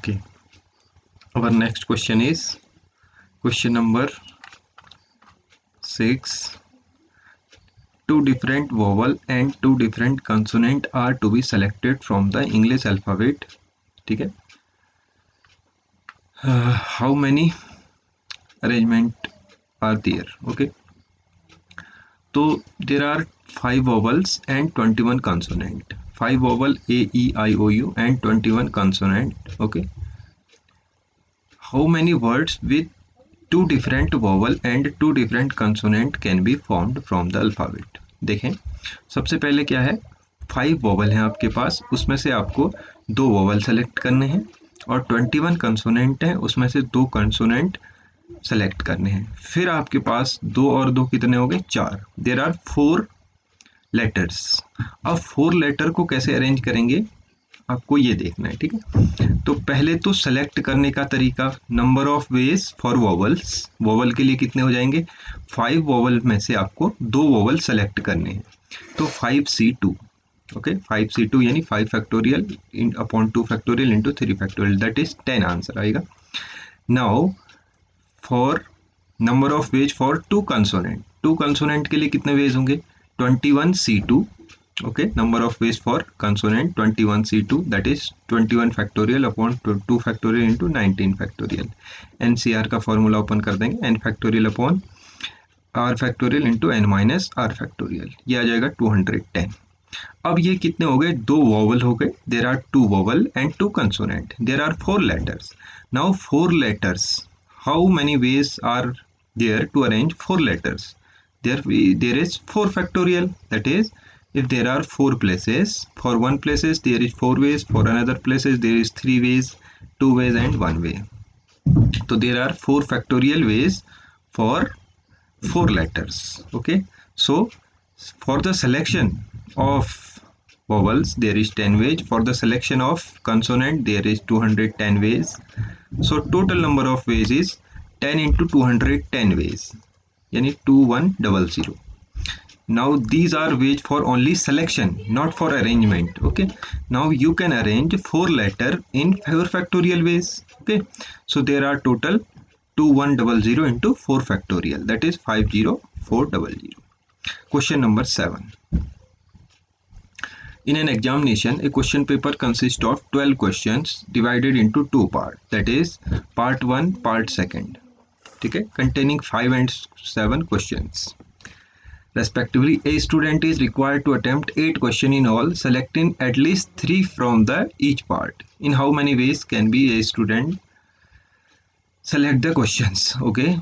Okay, our next question is question number 6. Two different vowel and two different consonant are to be selected from the English alphabet. ठीक है. How many arrangement are there? Okay, so there are 5 vowels and 21 consonant. 5 vowel A, E, I, O, U and 21 consonant. Okay, how many words with two different vowel and two different consonant can be formed from the alphabet? देखें, सबसे पहले क्या है, 5 vowel हैं आपके पास, उसमें से आपको 2 वोवल सेलेक्ट करने हैं और 21 कंसोनेंट हैं, उसमें से 2 कंसोनेंट सेलेक्ट करने हैं. फिर आपके पास 2 और 2 कितने हो गए, 4. There are 4 letters. अब 4 लेटर को कैसे अरेंज करेंगे आपको ये देखना है. ठीक है, तो पहले तो सेलेक्ट करने का तरीका, number of ways for vowels. Vowel के लिए कितने हो जाएंगे, 5 वोवल में से आपको 2 वोवल सेलेक्ट करने हैं, तो 5C2. ओके, 5C2 यानी 5 factorial in upon 2 factorial into 3 factorial, that is 10 answer आएगा. Now for number of ways for 2 consonant, 2 consonant के लिए कितने वेज होंगे, 21C2. okay, number of ways for consonant 21C2, that is 21 factorial upon 2 factorial into 19 factorial. NCR का formula open कर देंगे, n factorial upon r factorial into n minus r factorial, ये आ जाएगा 210. अब ये कितने हो गए, 2 वोवल हो गए. There are 2 vowel and 2 consonant. There are 4 letters. Now 4 letters, how many ways are there to arrange 4 letters? There is 4 factorial, that is, if there are 4 places, for one places there is 4 ways, for another places there is 3 ways, 2 ways and 1 way. So there are 4 factorial ways for 4 letters. Okay, so for the selection of vowels there is 10 ways, for the selection of consonant there is 210 ways. So total number of ways is 10 into 210 ways, yani 2100. Now these are ways for only selection, not for arrangement. Okay, now you can arrange 4 letter in 4 factorial ways. Okay, so there are total 2100 into 4 factorial, that is 50400. Question number 7. In an examination, a question paper consists of 12 questions divided into 2 parts, that is part 1, part 2. Okay, containing 5 and 7 questions respectively. A student is required to attempt 8 questions in all, selecting at least 3 from the each part. In how many ways can be a student select the questions? Okay,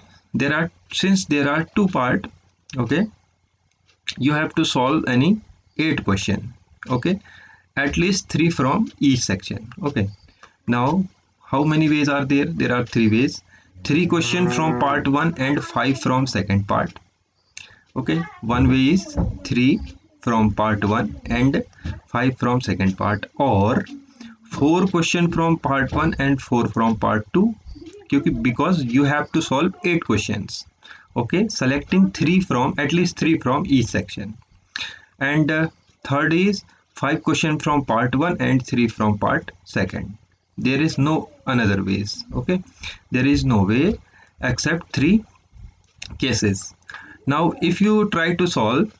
since there are 2 part, okay, you have to solve any 8 question. Okay, at least 3 from each section. Okay, now how many ways are there? There are 3 ways. 3 question from part 1 and 5 from second part. Okay, one way is 3 from part 1 and 5 from second part, or 4 question from part 1 and 4 from part 2, because you have to solve 8 questions. Okay, selecting 3 from, at least 3 from each section. And third is 5 question from part 1 and 3 from part 2. There is no another ways. Okay, there is no way except 3 cases. Now if you try to solve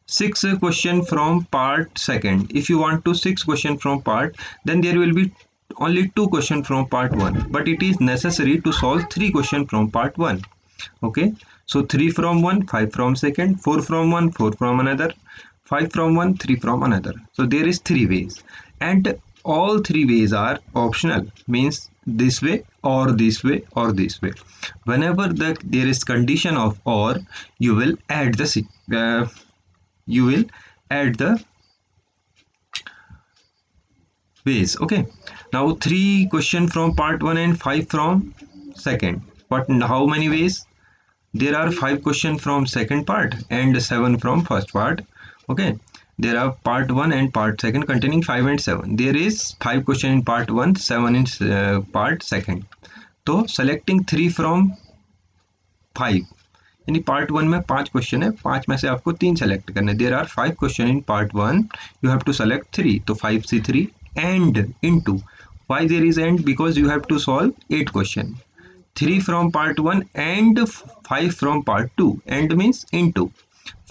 6 question from part 2, if you want to 6 question from part, then there will be only 2 question from part 1, but it is necessary to solve 3 question from part 1. Okay, so 3 from 1, 5 from 2, 4 from 1, 4 from another, 5 from 1, 3 from another. So there is 3 ways, and all 3 ways are optional, means this way or this way or this way. Whenever there is condition of or, you will add the ways. Okay, now 3 question from part 1 and 5 from second, but how many ways? There are 5 question from second part and 7 from first part. Okay, there are part 1 and part 2 containing 5 and 7. There is 5 question in part 1, 7 in part 2. तो selecting 3 from 5, यानी part 1 में 5 question है, 5 में से आपको 3 select करने. There are 5 question in part 1, you have to select 3, तो 5C3 and into Why there is and? Because you have to solve 8 question, 3 from part 1 and 5 from part 2. And means into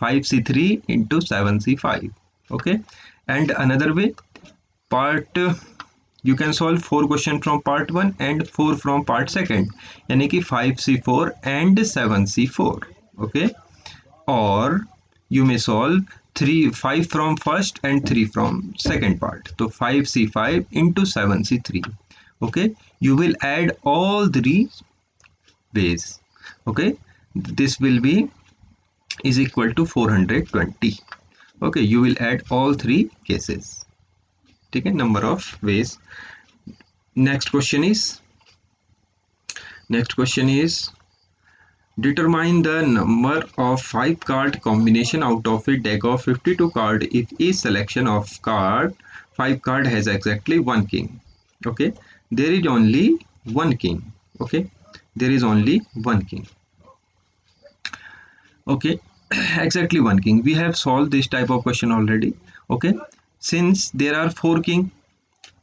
5c3 into 7c5. Okay, and another way, part you can solve 4 question from part 1 and 4 from part 2, यानी कि 5c4 and 7c4. Okay, or you may solve 5 from first and 3 from second part, so 5c5 into 7c3. Okay, you will add all 3 ways. Okay, this will be is equal to 420. Okay, you will add all 3 cases. ठीक है, number of ways. Next question is determine the number of 5 card combination out of a deck of 52 card if each selection of 5 card has exactly 1 king. Okay, there is only 1 king. Okay, there is only 1 king. Okay, exactly 1 king. We have solved this type of question already. Okay, since there are 4 king,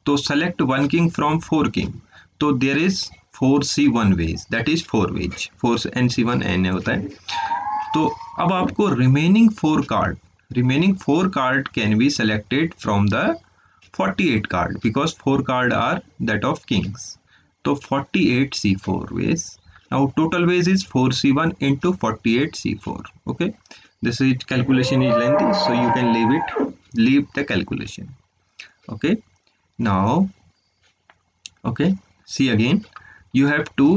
तो select 1 king from 4 king, तो there is 4c1 ways, that is 4 ways, 4nc1 n होता है. तो अब आपको remaining 4 card can be selected from the 48 card because 4 card are that of kings. तो 48c4 ways. Now total ways is 4c1 into 48c4. Okay, this is calculation is lengthy, so you can leave the calculation. Okay, now okay, see again, you have to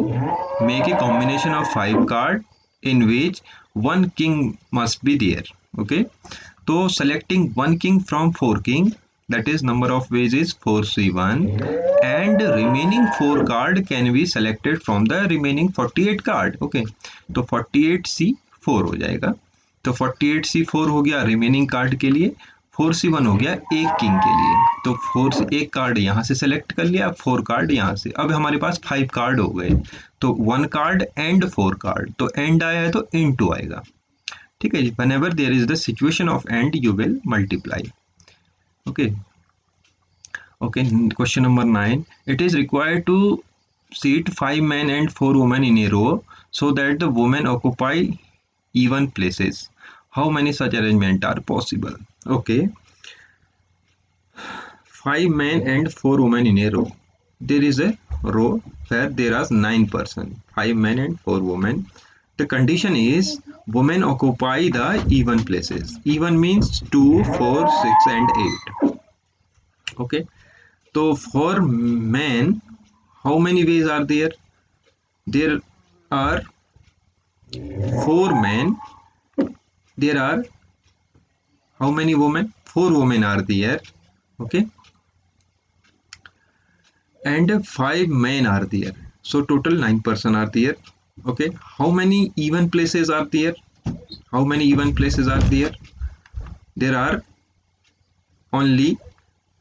make a combination of 5 card in which 1 king must be there. Okay, so selecting 1 king from 4 king, that is number of ways is 4c1, and remaining 4 card can be selected from the remaining 48 card. Okay, तो 48c4 हो जाएगा. तो 48c4 हो गया remaining card के लिए, 4c1 हो गया एक किंग के लिए. तो 4 से एक कार्ड यहाँ से सेलेक्ट कर लिया, 4 कार्ड यहाँ से. अब हमारे पास 5 कार्ड हो गए, तो 1 कार्ड एंड 4 कार्ड, तो एंड आया है तो इनटू आएगा. ठीक है जी, whenever there is the situation of and you will multiply. Okay, okay, question number 9. It is required to seat 5 men and 4 women in a row so that the women occupy even places. How many such arrangement are possible? Okay, 5 men and 4 women in a row. There is a row where there are 9 persons, 5 men and 4 women. The condition is women occupy the even places. Even means 2, 4, 6 and 8. Okay, so for men, how many ways are there? There are 4 men. There are how many women? 4 women are there. Okay, and 5 men are there, so total 9 person are there. Okay, how many even places are there? How many even places are there? There are only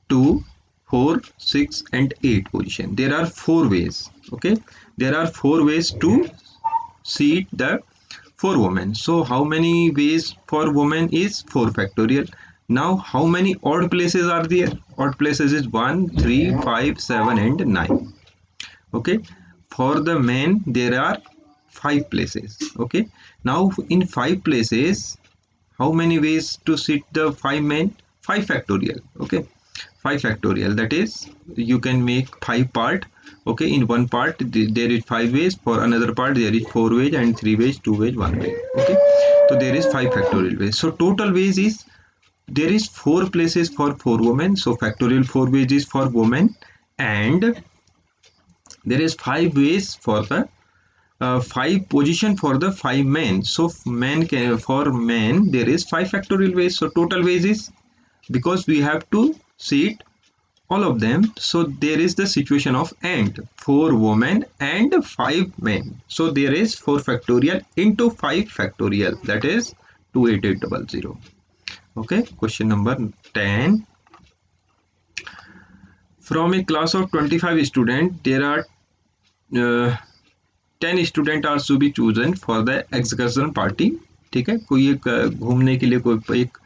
2, 4, 6 and 8 position. There are 4 ways. Okay, there are 4 ways to seat the 4 women. So how many ways for women is 4 factorial. Now how many odd places are there? Odd places is 1, 3, 5, 7 and 9. Okay, for the men there are 5 places. Okay, now in 5 places, how many ways to sit the 5 men? 5 factorial. Okay, 5 factorial, that is you can make 5 part. Okay, in one part there is 5 ways, for another part there is 4 ways and 3 ways, 2 ways, 1 way. Okay, so there is 5 factorial ways. So total ways is there is 4 places for 4 women, so factorial 4 ways is for women, and there is 5 ways for the 5 position for the 5 men. So men can, for men there is 5 factorial ways. So total ways is, because we have to seat all of them, so there is the situation of and 4 women and 5 men, so there is 4 factorial into 5 factorial, that is 28800. Okay, question number 10. From a class of 25 students, there are 10 students are to be chosen for the excursion party. ठीक है, कोई एक घूमने के लिए कोई एक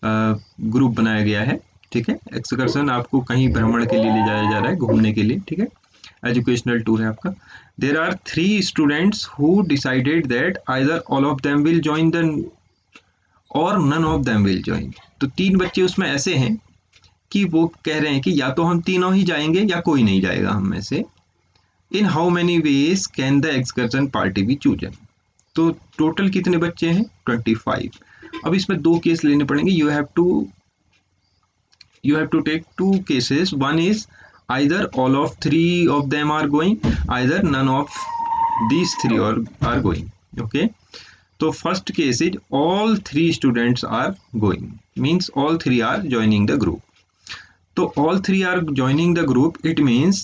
group बनाया गया है. ठीक है, एक्सकर्शन आपको कहीं भ्रमण के लिए ले जाया जा रहा है, घूमने के लिए, ठीक है, एजुकेशनल टूर है आपका। There are 3 students who decided that either all of them will join the और none of them will join. तो 3 बच्चे उसमें ऐसे हैं कि वो कह रहे हैं कि या तो हम तीनों ही जाएंगे या कोई नहीं जाएगा हम में से। In how many ways can the excursion party be chosen. तो टोटल कितने बच्चे हैं? 25। अब इसमें 2 केस लेने पड़ेंगे। You have to take 2 cases. One is either all of 3 of them are going, either none of these 3 are going, okay. So first case is all 3 students are going, means all 3 are joining the group. So all 3 are joining the group, it means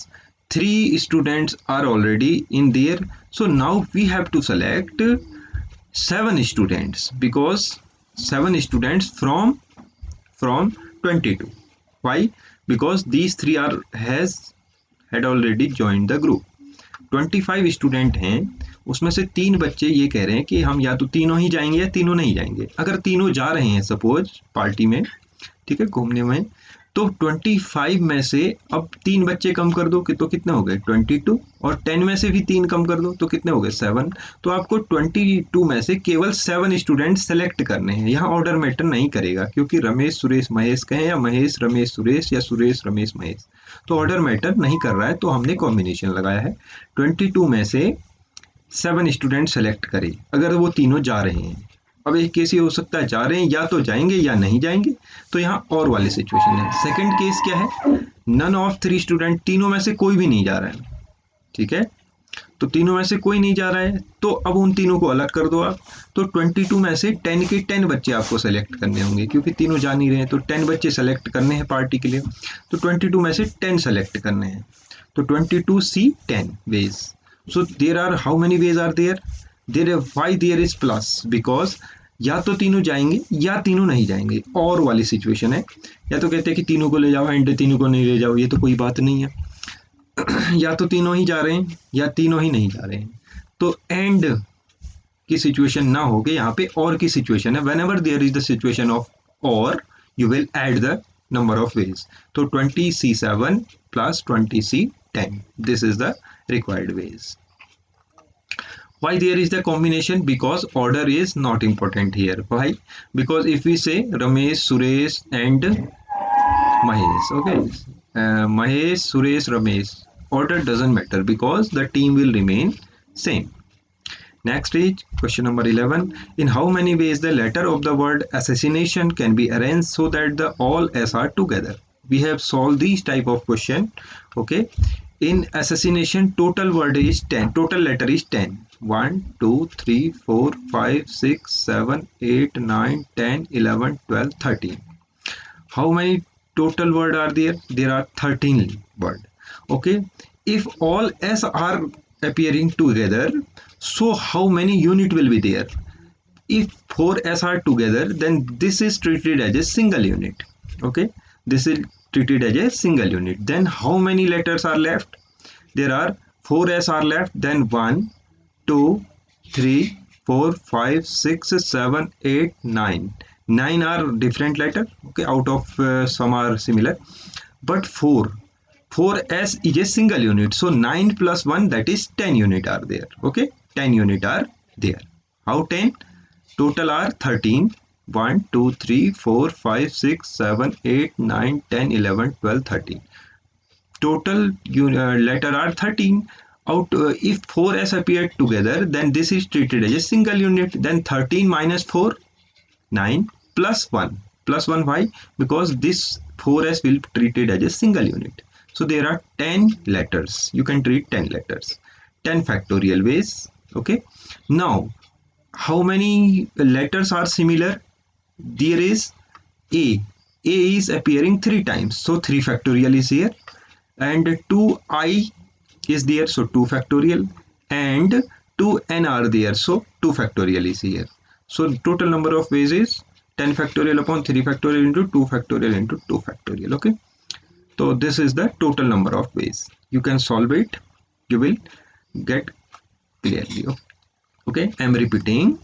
3 students are already in there. So now we have to select 7 students, because 7 students from 22. Why? Because these 3 are had already joined the group. 25 student हैं, उसमें से 3 बच्चे ये कह रहे हैं कि हम या तो तीनों ही जाएंगे या तीनों नहीं जाएंगे। अगर तीनों जा रहे हैं सपोज पार्टी में, ठीक है, घूमने में, तो 25 में से अब 3 बच्चे कम कर दो कि तो कितने हो गए 22, और 10 में से भी 3 कम कर दो तो कितने हो गए 7। तो आपको 22 में से केवल 7 स्टूडेंट सेलेक्ट करने हैं। यहाँ ऑर्डर मैटर नहीं करेगा, क्योंकि रमेश सुरेश महेश कहें या महेश रमेश सुरेश या सुरेश रमेश महेश, तो ऑर्डर मैटर नहीं कर रहा है। तो हमने कॉम्बिनेशन लगाया है, 22 में से 7 स्टूडेंट सेलेक्ट करें अगर वो तीनों जा रहे हैं। अब एक केस ये हो सकता है जा रहे हैं, या तो जाएंगे या नहीं जाएंगे, तो यहाँ और वाली सिचुएशन है। सेकंड केस क्या है? नन ऑफ 3 स्टूडेंट, तीनों में से कोई भी नहीं जा रहा है, ठीक है, तो तीनों में से कोई नहीं जा रहा है, तो अब उन तीनों को अलग कर दो आप। तो 22 में से 10 के 10 बच्चे आपको सेलेक्ट करने होंगे, क्योंकि तीनों जा नहीं रहे हैं, तो 10 बच्चे सेलेक्ट करने हैं पार्टी के लिए। तो 22 में से 10 सेलेक्ट करने हैं, तो 22C 10 ways. So there are how many ways are there? Why there is plus? Because या तो तीनों जाएंगे या तीनों नहीं जाएंगे, और वाली सिचुएशन है। या तो कहते हैं कि तीनों को ले जाओ एंड तीनों को नहीं ले जाओ, ये तो कोई बात नहीं है। या तो तीनों ही जा रहे हैं या तीनों ही नहीं जा रहे हैं, तो एंड की सिचुएशन ना हो के यहाँ पे और की सिचुएशन है। whenever there is the situation of or, you will add the number of ways. तो 20C7 plus 20C10, this is the required ways. Why there is the combination? Because order is not important here. Why? Because if we say Ramesh, Suresh and Mahesh, okay, Mahesh, Suresh, Ramesh, order doesn't matter because the team will remain same. Next is question number 11. In how many ways the letter of the word assassination can be arranged so that the all S are together? We have solved these type of question. Okay. In assassination, total word is 10. Total letter is 10. 1, 2, 3, 4, 5, 6, 7, 8, 9, 10, 11, 12, 13. How many total word are there? There are 13 word. Okay. If all S are appearing together, so how many unit will be there? If 4S are together, then this is treated as a single unit. Okay, this is treated as a single unit. Then how many letters are left? There are 4S are left, then 1, 2, 3, 4, 5, 6, 7, 8, 9. 9 are different letter. Okay, out of some are similar, but 4S is a single unit, so 9 plus 1, that is 10 unit are there. Okay, 10 unit are there. How 10? Total are 13. 1, 2, 3, 4, 5, 6, 7, 8, 9, 10, 11, 12, 13. Total letter are 13. If 4S appeared together, then this is treated as a single unit. Then 13 minus 4, 9, plus 1. Plus 1, why? Because this 4S will be treated as a single unit. So there are 10 letters. You can treat 10 letters. 10 factorial ways. Okay. Now, how many letters are similar? There is A. A is appearing 3 times. So 3 factorial is here. And 2I is there. So 2 factorial. And 2N are there. So 2 factorial is here. So total number of ways is 10 factorial upon 3 factorial into 2 factorial into 2 factorial. Okay. So this is the total number of ways. You can solve it. You will get clearly. Okay. I am repeating.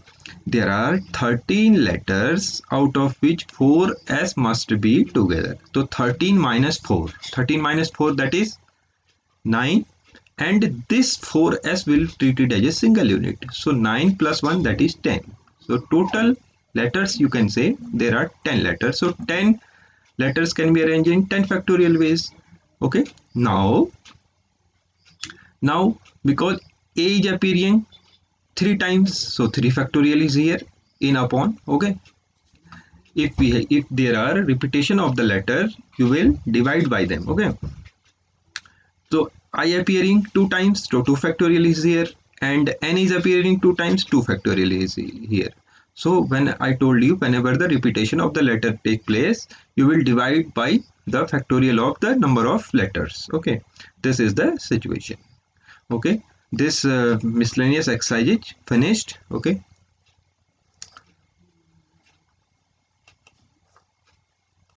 there are 13 letters out of which 4 s must be together. So 13 minus 4, 13 minus 4, that is 9, and this 4s will treat it as a single unit. So 9 plus 1, that is 10. So total letters, you can say there are 10 letters. So 10 letters can be arranged in 10 factorial ways. Okay, now because a is appearing 3 times, so 3 factorial is here in upon. Okay, if there are repetition of the letter, you will divide by them. Okay, so I appearing 2 times, so 2 factorial is here, and n is appearing 2 times, 2 factorial is here. So when I told you, whenever the repetition of the letter take place, you will divide by the factorial of the number of letters. Okay, this is the situation. Okay, this miscellaneous exercise is finished. Okay,